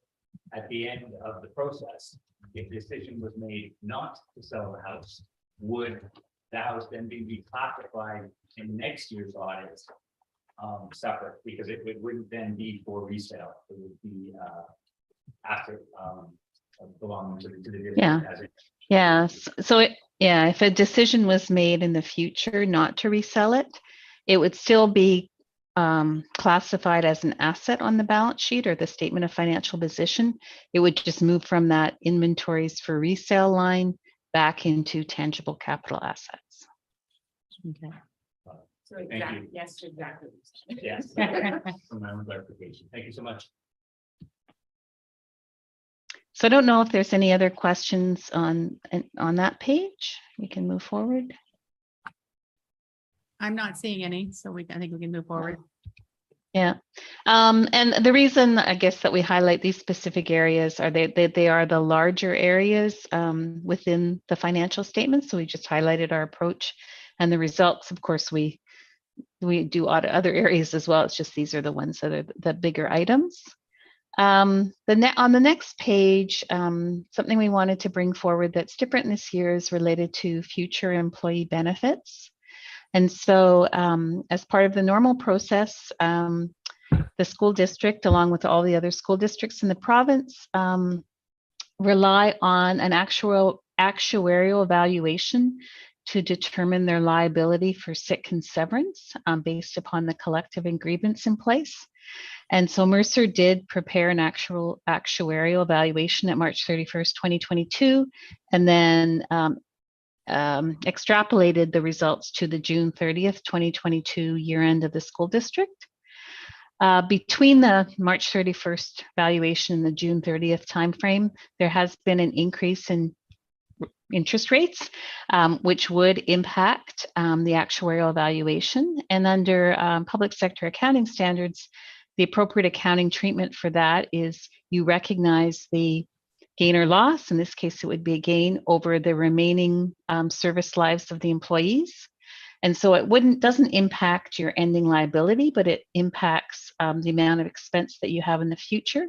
at the end of the process, if the decision was made not to sell the house, would the house then be reclassified in next year's audits separate, because it wouldn't then be for resale. It would be after belonging to the district. Yeah. As it. Yes. So if a decision was made in the future not to resell it, it would still be classified as an asset on the balance sheet or the statement of financial position. It would just move from that inventories for resale line back into tangible capital assets. Okay. So Thank exactly, you. yes, exactly. Yes. For my own clarification. Thank you so much. So I don't know if there's any other questions on that page. We can move forward. I'm not seeing any, so I think we can move forward. Yeah. And the reason I guess that we highlight these specific areas are they are the larger areas within the financial statements. So we just highlighted our approach and the results. Of course, we do audit other areas as well. It's just these are the ones that are the bigger items. On the next page, something we wanted to bring forward that's different this year is related to future employee benefits. And so as part of the normal process, the school district, along with all the other school districts in the province, rely on an actuarial evaluation to determine their liability for sick and severance based upon the collective agreements in place. And so Mercer did prepare an actuarial evaluation at March 31st, 2022, and then extrapolated the results to the June 30th, 2022 year end of the school district. Between the March 31st valuation and the June 30th timeframe, there has been an increase in interest rates, which would impact the actuarial evaluation. And under public sector accounting standards, the appropriate accounting treatment for that is you recognize the gain or loss. In this case, it would be a gain over the remaining service lives of the employees. And so it doesn't impact your ending liability, but it impacts the amount of expense that you have in the future.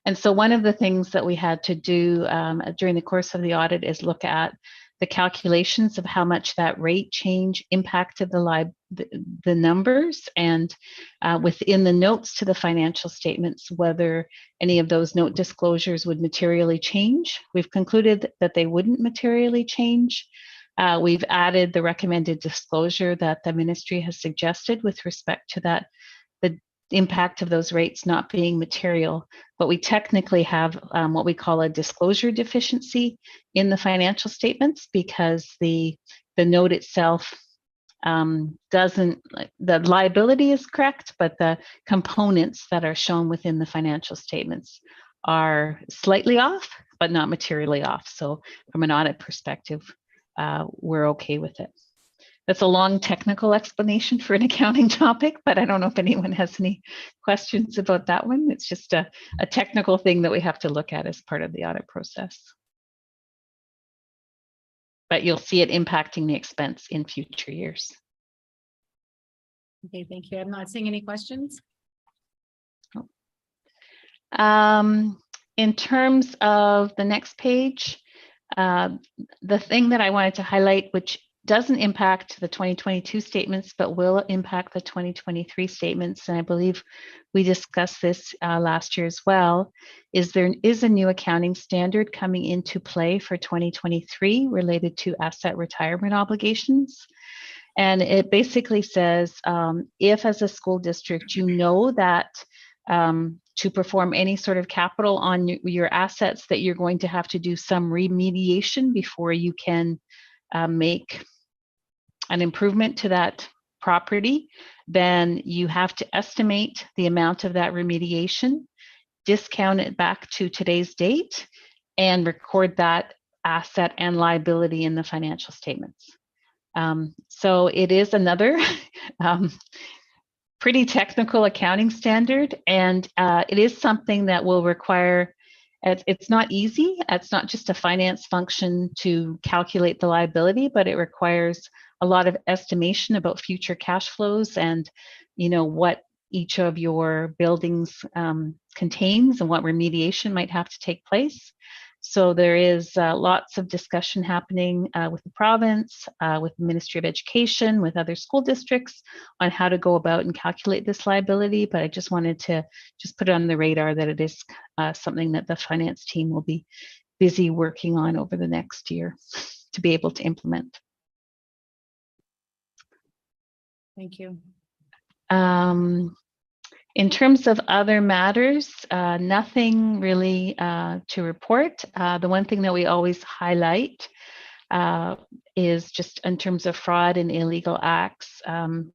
And so one of the things that we had to do during the course of the audit is look at the calculations of how much that rate change impacted the numbers, and within the notes to the financial statements, whether any of those note disclosures would materially change. We've concluded that they wouldn't materially change. We've added the recommended disclosure that the ministry has suggested with respect to that, the impact of those rates not being material, but we technically have what we call a disclosure deficiency in the financial statements because the note itself the liability is correct, but the components that are shown within the financial statements are slightly off, but not materially off. So from an audit perspective, we're okay with it. That's a long technical explanation for an accounting topic, but I don't know if anyone has any questions about that one. It's just a technical thing that we have to look at as part of the audit process. But you'll see it impacting the expense in future years. Okay, thank you. I'm not seeing any questions. In terms of the next page, the thing that I wanted to highlight, which doesn't impact the 2022 statements, but will impact the 2023 statements, and I believe we discussed this last year as well, is there is a new accounting standard coming into play for 2023 related to asset retirement obligations. And it basically says, if as a school district, you know that to perform any sort of capital on your assets, that you're going to have to do some remediation before you can make an improvement to that property, then you have to estimate the amount of that remediation, discount it back to today's date, and record that asset and liability in the financial statements. So it is another pretty technical accounting standard, and it is something that will require, it's not easy. It's not just a finance function to calculate the liability, but it requires a lot of estimation about future cash flows and, you know, what each of your buildings contains and what remediation might have to take place. So there is lots of discussion happening with the province, with the Ministry of Education, with other school districts on how to go about and calculate this liability. But I just wanted to just put it on the radar that it is something that the finance team will be busy working on over the next year to be able to implement. Thank you. In terms of other matters, nothing really to report. The one thing that we always highlight is just in terms of fraud and illegal acts.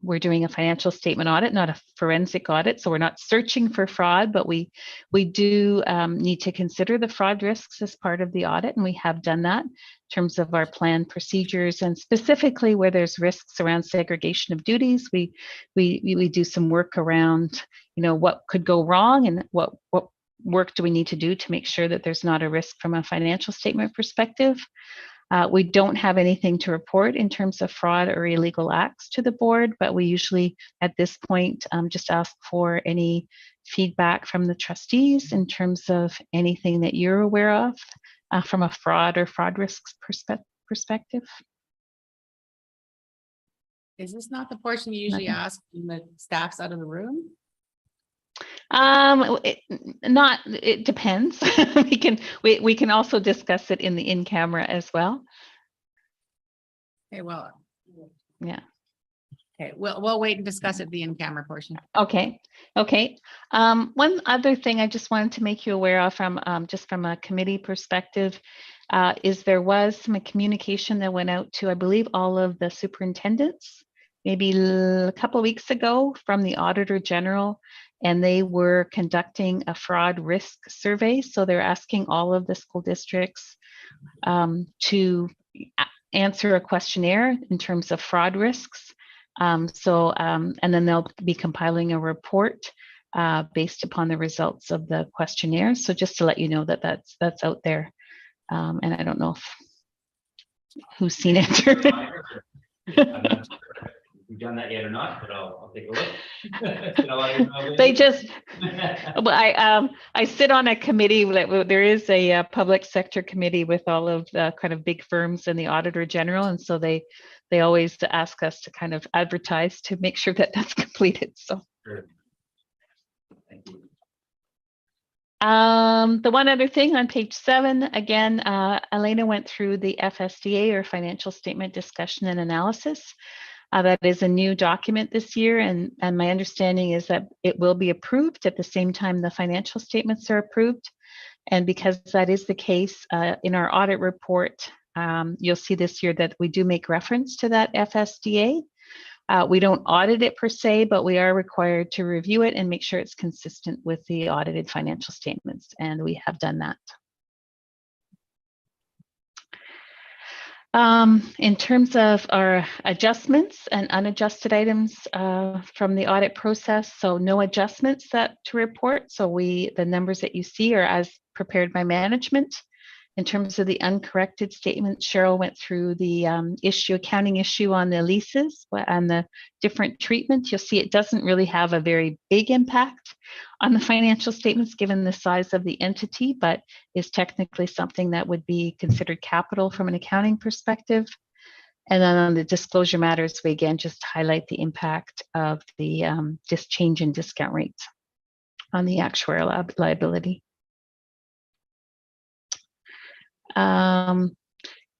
We're doing a financial statement audit, not a forensic audit. So we're not searching for fraud, but we do need to consider the fraud risks as part of the audit. And we have done that in terms of our planned procedures, and specifically where there's risks around segregation of duties. We do some work around, you know, what could go wrong and what work do we need to do to make sure that there's not a risk from a financial statement perspective. We don't have anything to report in terms of fraud or illegal acts to the board, but we usually at this point just ask for any feedback from the trustees in terms of anything that you're aware of from a fraud or fraud risks perspective. Is this not the portion you usually Nothing. ask when the staff's out of the room? It depends. we can also discuss it in the in-camera as well. Okay, well, Yeah. okay, we'll wait and discuss it the in-camera portion. Okay. One other thing I just wanted to make you aware of from just from a committee perspective is there was some communication that went out to, I believe, all of the superintendents maybe a couple of weeks ago from the Auditor General, and they were conducting a fraud risk survey. So they're asking all of the school districts to answer a questionnaire in terms of fraud risks. And then they'll be compiling a report based upon the results of the questionnaire. So just to let you know that that's out there. And I don't know who's seen it. I'm not sure if we've done that yet or not, but I'll take a look. Can I let you know They later? just, well, I sit on a committee. There is a public sector committee with all of the kind of big firms and the Auditor General, and so they always ask us to kind of advertise to make sure that that's completed. So. Sure. Thank you. The one other thing on page 7, again, Elena went through the FSDA, or Financial Statement Discussion and Analysis. That is a new document this year, and my understanding is that it will be approved at the same time the financial statements are approved. And because that is the case, in our audit report, you'll see this year that we do make reference to that FSDA. We don't audit it per se, but we are required to review it and make sure it's consistent with the audited financial statements, and we have done that. In terms of our adjustments and unadjusted items from the audit process, so no adjustments that to report. So the numbers that you see are as prepared by management. In terms of the uncorrected statements, Cheryl went through the accounting issue on the leases and the different treatment. You'll see it doesn't really have a very big impact on the financial statements given the size of the entity, but is technically something that would be considered capital from an accounting perspective. And then on the disclosure matters, we again just highlight the impact of the change in discount rates on the actuarial liability.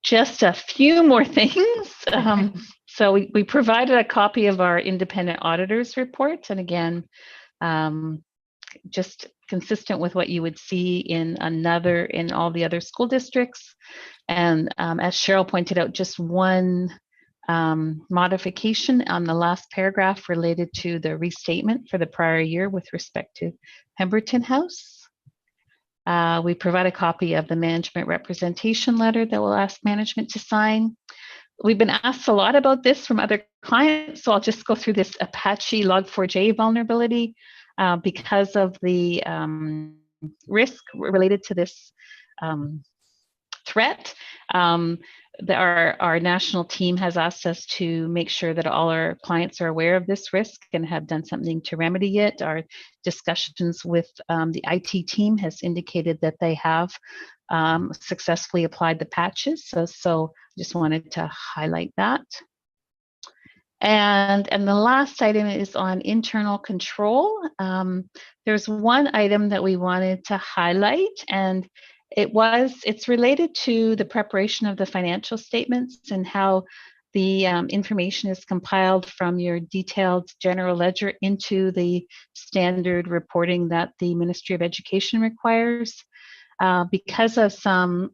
Just a few more things. So we provided a copy of our independent auditors report, and again, just consistent with what you would see in all the other school districts. And as Cheryl pointed out, just one modification on the last paragraph related to the restatement for the prior year with respect to Pemberton House. We provide a copy of the management representation letter that we'll ask management to sign. We've been asked a lot about this from other clients, so I'll just go through this Apache Log4j vulnerability because of the risk related to this threat. Our national team has asked us to make sure that all our clients are aware of this risk and have done something to remedy it. Our discussions with the IT team has indicated that they have successfully applied the patches. So just wanted to highlight that. And the last item is on internal control. There's one item that we wanted to highlight, and it's related to the preparation of the financial statements and how the information is compiled from your detailed general ledger into the standard reporting that the Ministry of Education requires. Because of some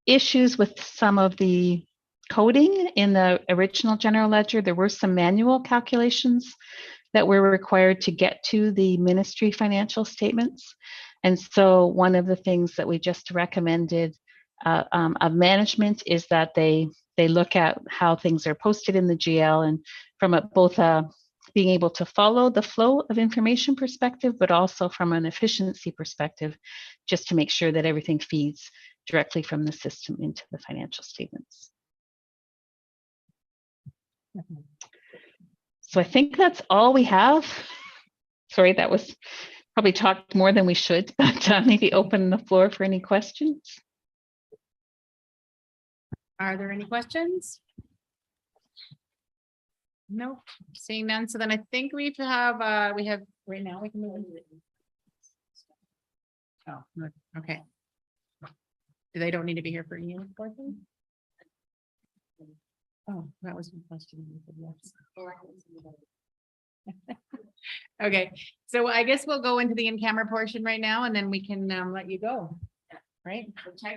issues with some of the coding in the original general ledger, there were some manual calculations that were required to get to the ministry financial statements. And so one of the things that we just recommended of management is that they look at how things are posted in the GL, and from both being able to follow the flow of information perspective, but also from an efficiency perspective, just to make sure that everything feeds directly from the system into the financial statements. So I think that's all we have. Sorry, that was probably talked more than we should, but maybe open the floor for any questions. Are there any questions? Nope, seeing none. So then I think we have right now, we can move. Oh, no, okay. They don't need to be here for you, portion? Oh, that was my question. You said yes. Okay, so I guess we'll go into the in-camera portion right now and then we can let you go. Right?